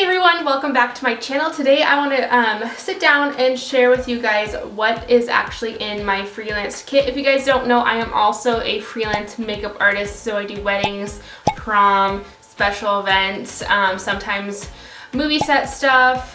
everyone, welcome back to my channel. Today I want to sit down and share with you guys what is actually in my freelance kit. If you guys don't know, I am also a freelance makeup artist, so I do weddings, prom, special events, sometimes movie set stuff,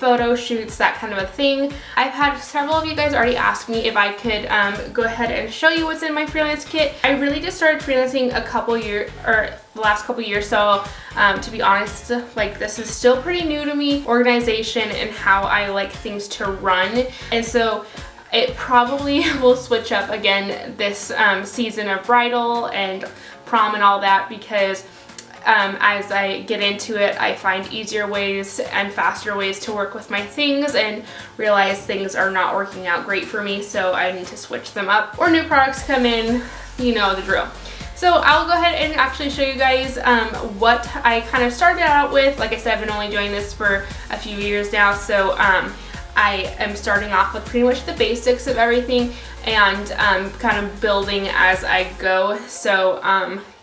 photo shoots, that kind of a thing. I've had several of you guys already ask me if I could go ahead and show you what's in my freelance kit. I really just started freelancing the last couple years, so to be honest, like, this is still pretty new to me, organization and how I like things to run, and so it probably will switch up again this season of bridal and prom and all that, because as I get into it, I find easier ways and faster ways to work with my things and realize things are not working out great for me, so I need to switch them up, or new products come in, you know the drill. So I'll go ahead and actually show you guys what I kind of started out with. Like I said, I've been only doing this for a few years now, so I am starting off with pretty much the basics of everything and kind of building as I go. So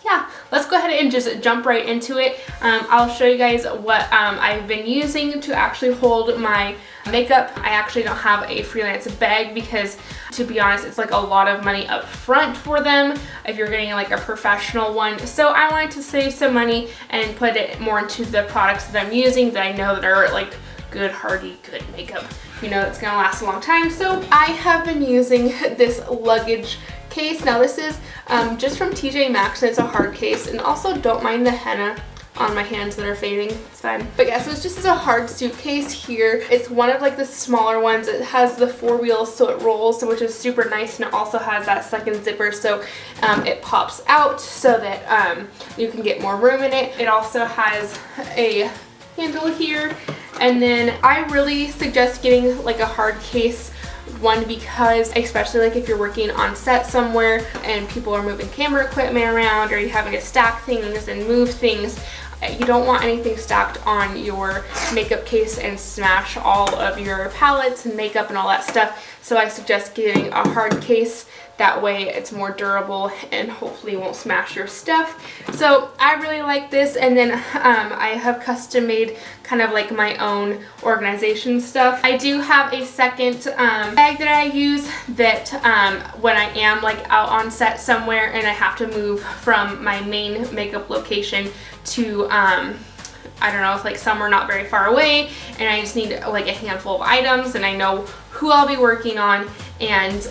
yeah, let's go ahead and just jump right into it. I'll show you guys what I've been using to actually hold my makeup. I actually don't have a freelance bag because, to be honest, it's like a lot of money up front for them if you're getting like a professional one. So I wanted to save some money and put it more into the products that I'm using that I know that are like good, hardy, good makeup. You know, it's gonna last a long time. So I have been using this Luggage case. Now this is just from TJ Maxx, and it's a hard case, and also don't mind the henna on my hands that are fading, it's fine. But yeah, so it's just a hard suitcase here. It's one of like the smaller ones. It has the 4 wheels, so it rolls, which is super nice, and it also has that second zipper, so it pops out so that you can get more room in it. It also has a handle here, and then I really suggest getting like a hard case one, because especially like if you're working on set somewhere and people are moving camera equipment around, or you're having to stack things and move things, you don't want anything stacked on your makeup case and smash all of your palettes and makeup and all that stuff. So I suggest getting a hard case. That way it's more durable and hopefully won't smash your stuff. So I really like this, and then I have custom made kind of like my own organization stuff. I do have a second bag that I use that when I am like out on set somewhere and I have to move from my main makeup location to I don't know, it's like somewhere not very far away, and I just need like a handful of items, and I know who I'll be working on and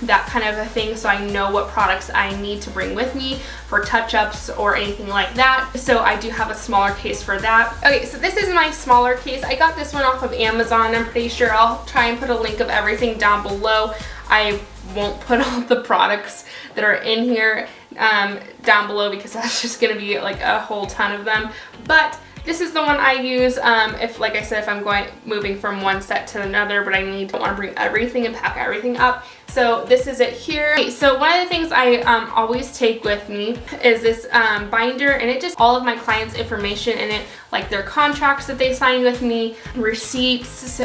that kind of a thing, so I know what products I need to bring with me for touch-ups or anything like that. So I do have a smaller case for that. Okay, so this is my smaller case. I got this one off of Amazon. I'm pretty sure I'll try and put a link of everything down below. I won't put all the products that are in here down below, because that's just gonna be like a whole ton of them, but this is the one I use if, like I said, if I'm moving from one set to another, but I don't want to bring everything and pack everything up. So this is it here. Okay, so one of the things I always take with me is this binder, and it just all of my clients' information in it, like their contracts that they signed with me, receipts,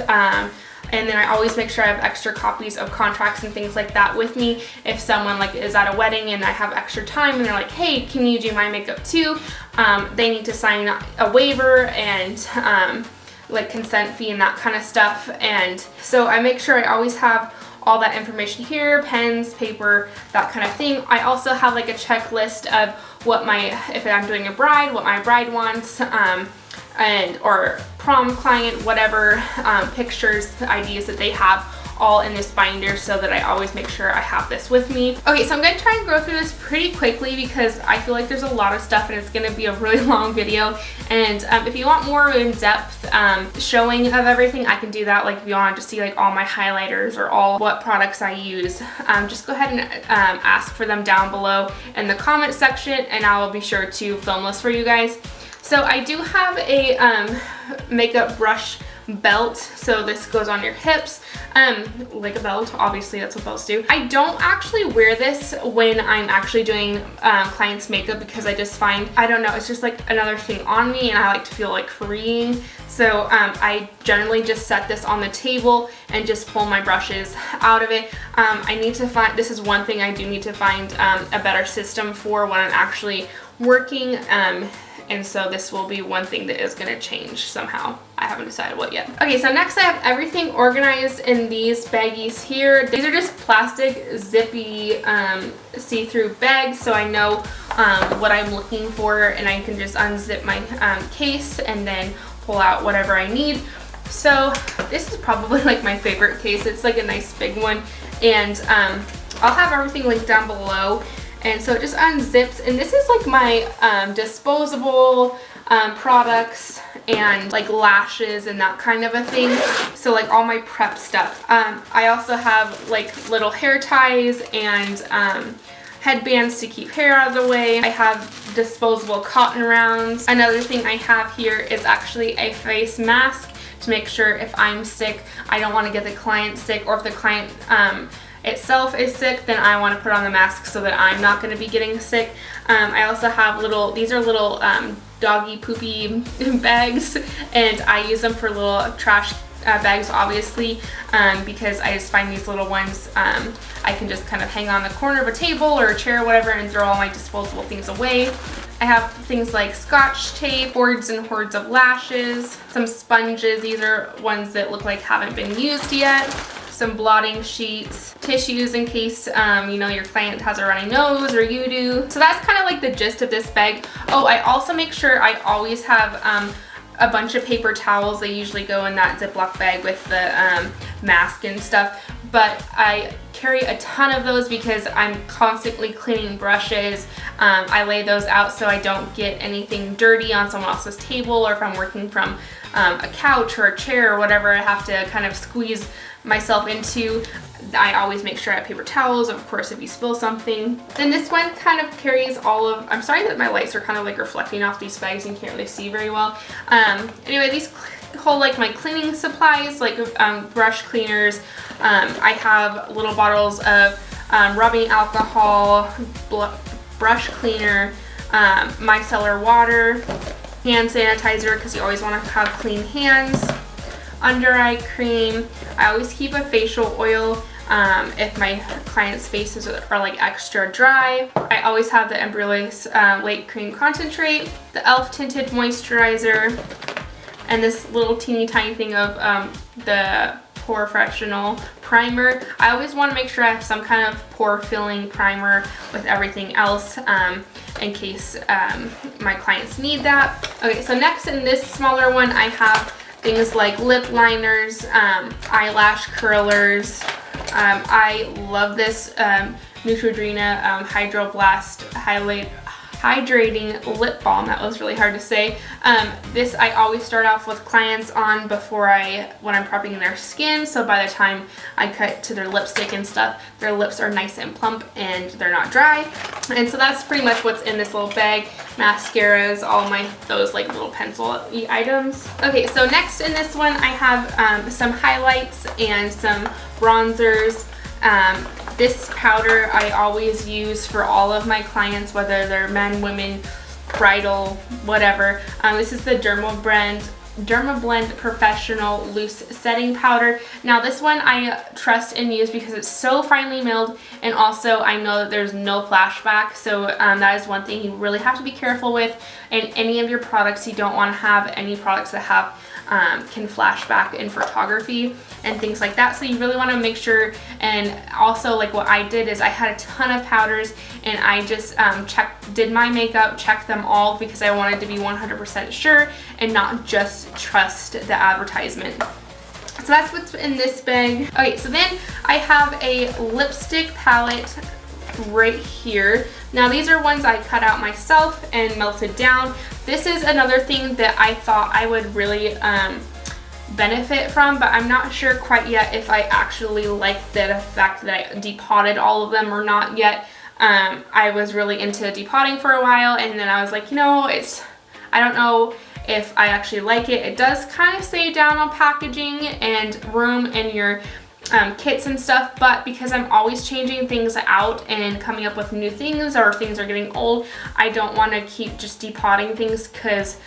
and then I always make sure I have extra copies of contracts and things like that with me. If someone like is at a wedding and I have extra time and they're like, hey, can you do my makeup too? They need to sign a waiver and like consent fee and that kind of stuff. And so I make sure I always have all that information here, pens, paper, that kind of thing. I also have like a checklist of what if I'm doing a bride, what my bride wants, or prom client, whatever, pictures, ideas that they have, all in this binder, so that I always make sure I have this with me. Okay, so I'm going to try and go through this pretty quickly because I feel like there's a lot of stuff and it's going to be a really long video. And if you want more in-depth showing of everything, I can do that. Like if you want to see like all my highlighters or all what products I use, just go ahead and ask for them down below in the comment section, and I will be sure to film this for you guys. So I do have a makeup brush belt, so this goes on your hips, like a belt, obviously that's what belts do. I don't actually wear this when I'm actually doing clients' makeup, because I just find, I don't know, it's just like another thing on me, and I like to feel like freeing. So I generally just set this on the table and just pull my brushes out of it. I need to find, this is one thing I do need to find a better system for when I'm actually working and so this will be one thing that is going to change somehow. I haven't decided what yet. Okay, so next I have everything organized in these baggies here. These are just plastic zippy see-through bags, so I know what I'm looking for, and I can just unzip my case and then pull out whatever I need. So this is probably like my favorite case. It's like a nice big one, and I'll have everything linked down below. And so it just unzips, and this is like my disposable products and like lashes and that kind of a thing. So like all my prep stuff. I also have like little hair ties and headbands to keep hair out of the way. I have disposable cotton rounds. Another thing I have here is actually a face mask to make sure if I'm sick, I don't want to get the client sick, or if the client itself is sick, then I want to put on the mask so that I'm not going to be getting sick. I also have these are little doggy poopy bags, and I use them for little trash bags, obviously, because I just find these little ones I can just kind of hang on the corner of a table or a chair or whatever and throw all my disposable things away. I have things like scotch tape, hordes and hordes of lashes, some sponges. These are ones that look like haven't been used yet. Some blotting sheets, tissues in case you know, your client has a runny nose or you do. So that's kind of like the gist of this bag. Oh, I also make sure I always have a bunch of paper towels. They usually go in that Ziploc bag with the mask and stuff, but I carry a ton of those because I'm constantly cleaning brushes. I lay those out so I don't get anything dirty on someone else's table, or if I'm working from a couch or a chair or whatever I have to kind of squeeze myself into. I always make sure I have paper towels, of course, if you spill something. Then this one kind of carries all of, I'm sorry that my lights are kind of like reflecting off these bags and you can't really see very well. Anyway, these hold like my cleaning supplies, like brush cleaners. I have little bottles of rubbing alcohol, brush cleaner, micellar water, hand sanitizer because you always want to have clean hands, under eye cream. I always keep a facial oil if my clients' faces are like extra dry. I always have the Embryolase Late Cream Concentrate, the e.l.f. Tinted Moisturizer, and this little teeny tiny thing of the Pore Professional Primer. I always want to make sure I have some kind of pore filling primer with everything else in case my clients need that. Okay, so next in this smaller one, I have things like lip liners, eyelash curlers. I love this Neutrogena Hydro Blast Hydrating Lip Balm. That was really hard to say. This I always start off with clients on before when I'm prepping their skin, so by the time I cut to their lipstick and stuff, their lips are nice and plump and they're not dry. And so that's pretty much what's in this little bag. Mascaras, all those like little pencil-y items. Okay, so next in this one I have some highlights and some bronzers. This powder I always use for all of my clients, whether they're men, women, bridal, whatever. This is the Dermablend Professional Loose Setting Powder. Now this one I trust and use because it's so finely milled, and also I know that there's no flashback, so that is one thing you really have to be careful with. In any of your products, you don't want to have any products that have can flash back in photography and things like that, so you really want to make sure. And also, like what I did is I had a ton of powders, and I just did my makeup, checked them all because I wanted to be 100% sure and not just trust the advertisement. So that's what's in this bag. Okay, so then I have a lipstick palette right here. Now these are ones I cut out myself and melted down. This is another thing that I thought I would really benefit from, but I'm not sure quite yet if I actually like the fact that I depotted all of them or not yet. I was really into depotting for a while, and then I was like, you know, I don't know if I actually like it. It does kind of say down on packaging and room in your kits and stuff, but because I'm always changing things out and coming up with new things, or things are getting old, I don't want to keep just depotting things because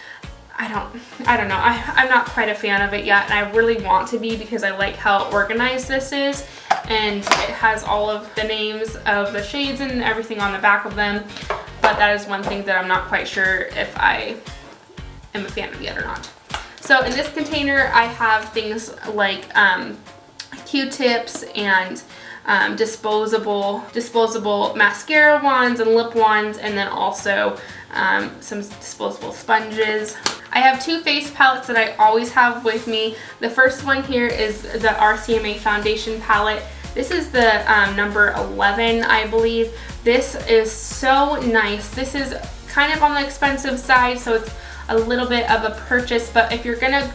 I don't know. I'm not quite a fan of it yet, and I really want to be because I like how organized this is, and it has all of the names of the shades and everything on the back of them. but that is one thing that I'm not quite sure if I am a fan of yet or not. So in this container, I have things like Q-tips and disposable mascara wands and lip wands, and then also some disposable sponges. I have two face palettes that I always have with me. The first one here is the RCMA foundation palette. This is the number 11, I believe. This is so nice. This is kind of on the expensive side, so it's a little bit of a purchase, but if you're gonna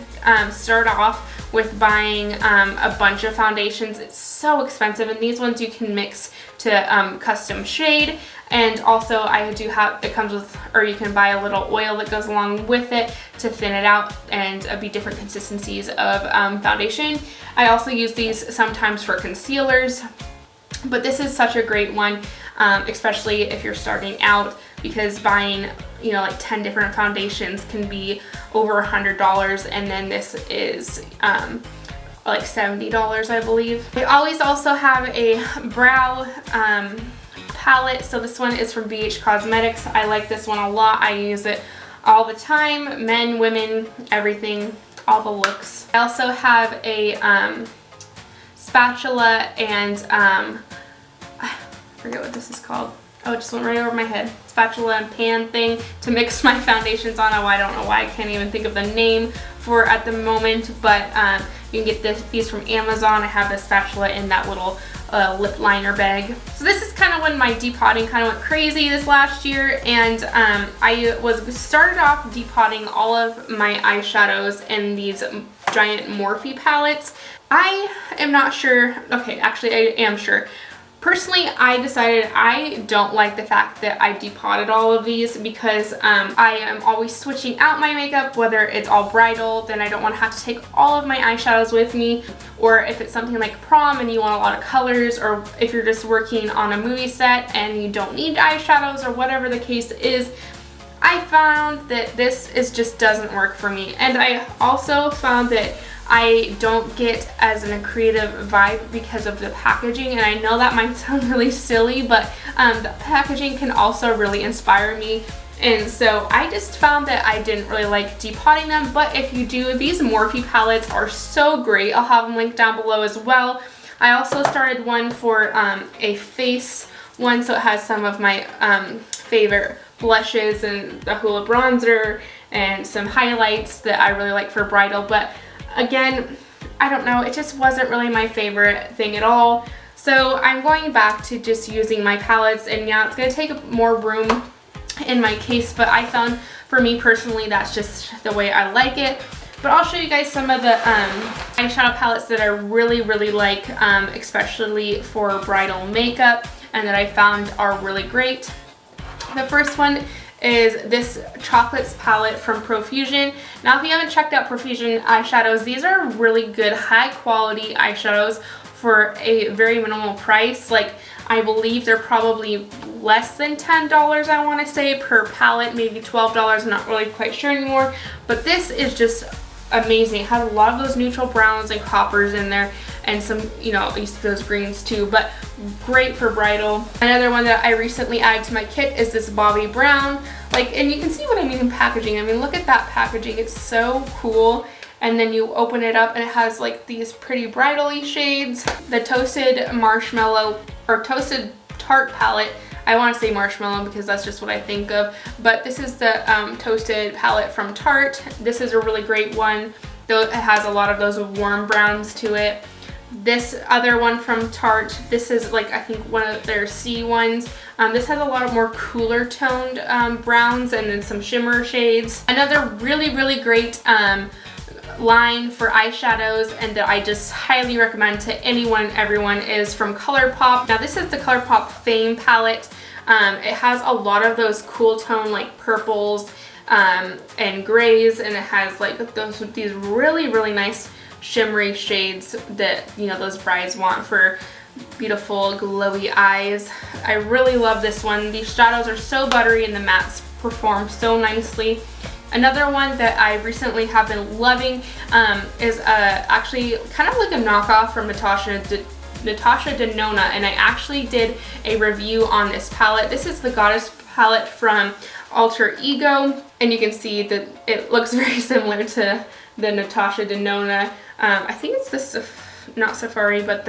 start off with buying a bunch of foundations, it's so expensive, and these ones you can mix to custom shade. And also it comes with, or you can buy a little oil that goes along with it to thin it out and be different consistencies of foundation. I also use these sometimes for concealers, but this is such a great one, especially if you're starting out, because buying, you know, like 10 different foundations can be over $100, and then this is like $70, I believe. I always also have a brow palette. So this one is from BH Cosmetics. I like this one a lot. I use it all the time, men, women, everything, all the looks. I also have a spatula and I forget what this is called. Oh, it just went right over my head. Spatula and pan thing to mix my foundations on. Oh, I don't know why I can't even think of the name for it at the moment, but you can get these from Amazon. I have the spatula in that little lip liner bag. So this is kind of when my depotting kind of went crazy this last year, and I started off depotting all of my eyeshadows in these giant Morphe palettes. I am not sure, okay, actually I am sure. Personally, I decided I don't like the fact that I depotted all of these, because I am always switching out my makeup, whether it's all bridal, then I don't want to have to take all of my eyeshadows with me, or if it's something like prom and you want a lot of colors, or if you're just working on a movie set and you don't need eyeshadows, or whatever the case is. I found that this just doesn't work for me, and I also found that I don't get as a creative vibe because of the packaging, and I know that might sound really silly, but the packaging can also really inspire me, and so I just found that I didn't really like depotting them. But if you do, these Morphe palettes are so great. I'll have them linked down below as well. I also started one for a face one, so it has some of my favorite blushes and the Hoola bronzer and some highlights that I really like for bridal, but again, I don't know, it just wasn't really my favorite thing at all. So I'm going back to just using my palettes, and yeah, it's going to take more room in my case, but I found for me personally that's just the way I like it. But I'll show you guys some of the eyeshadow palettes that I really like, especially for bridal makeup, and that I found are really great. The first one is this Chocolates palette from Profusion. Now, if you haven't checked out Profusion eyeshadows, these are really good, high quality eyeshadows for a very minimal price. Like, I believe they're probably less than $10, I want to say, per palette, maybe $12. I'm not really quite sure anymore. But this is just amazing. It has a lot of those neutral browns and coppers in there, and some, you know, those greens too, but great for bridal. Another one that I recently added to my kit is this Bobbi Brown. Like, and you can see what I mean in packaging. I mean, look at that packaging. It's so cool. And then you open it up and it has like these pretty bridal-y shades. The Toasted Marshmallow, or Toasted Tart palette. I want to say marshmallow because that's just what I think of, but this is the Toasted palette from Tarte. This is a really great one, though it has a lot of those warm browns to it. This other one from Tarte, this is like, I think one of their C ones. This has a lot of more cooler toned browns and then some shimmer shades. Another really great line for eyeshadows, and that I just highly recommend to anyone and everyone, is from ColourPop. Now, this is the ColourPop Fame palette. It has a lot of those cool tone like purples and grays, and it has like these really nice shimmery shades that, you know, those brides want for beautiful glowy eyes. I really love this one. These shadows are so buttery and the mattes perform so nicely. Another one that I recently have been loving is actually kind of like a knockoff from Natasha Denona, and I actually did a review on this palette. This is the Goddess palette from Alter Ego, and you can see that it looks very similar to the Natasha Denona. I think it's the not Safari, but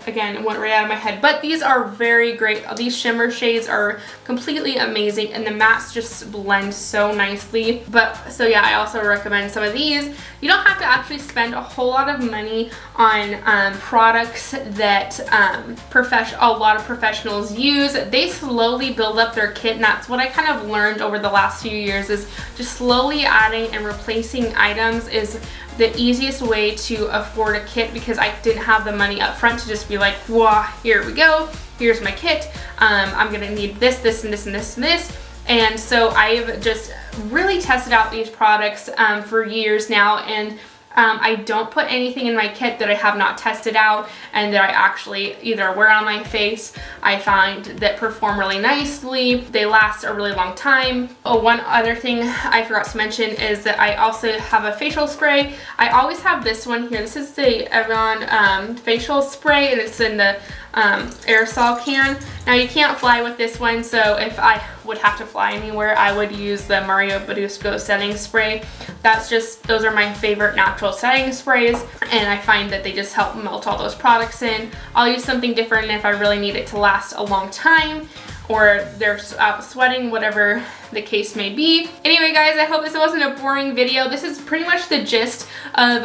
again, it went right out of my head. But these are very great. These shimmer shades are completely amazing, and the mattes just blend so nicely. But so yeah, I also recommend some of these. You don't have to actually spend a whole lot of money on products that a lot of professionals use. They slowly build up their kit, and that's what I kind of learned over the last few years, is just slowly adding and replacing items is the easiest way to afford a kit, because I didn't have the money up front to just be like, wow, here we go, here's my kit, I'm gonna need this, this, and this, and this, and this. And so I've just really tested out these products for years now, and I don't put anything in my kit that I have not tested out and that I actually either wear on my face, I find that perform really nicely. They last a really long time. Oh, one other thing I forgot to mention is that I also have a facial spray. I always have this one here. This is the Evan facial spray, and it's in the aerosol can. Now you can't fly with this one, so if I would have to fly anywhere, I would use the Mario Badescu setting spray. Those are my favorite natural setting sprays, and I find that they just help melt all those products in. I'll use something different if I really need it to last a long time, or they're sweating, whatever the case may be. Anyway guys, I hope this wasn't a boring video. This is pretty much the gist of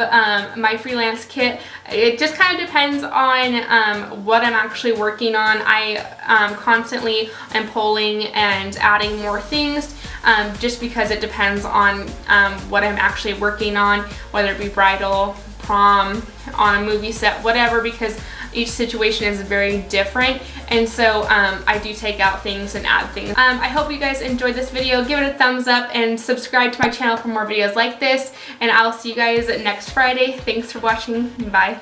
my freelance kit. It just kind of depends on what I'm actually working on. I constantly am polling and adding more things just because it depends on what I'm actually working on, whether it be bridal, prom, on a movie set, whatever, because each situation is very different, and so I do take out things and add things. I hope you guys enjoyed this video. Give it a thumbs up and subscribe to my channel for more videos like this, and I'll see you guys next Friday. Thanks for watching. Bye.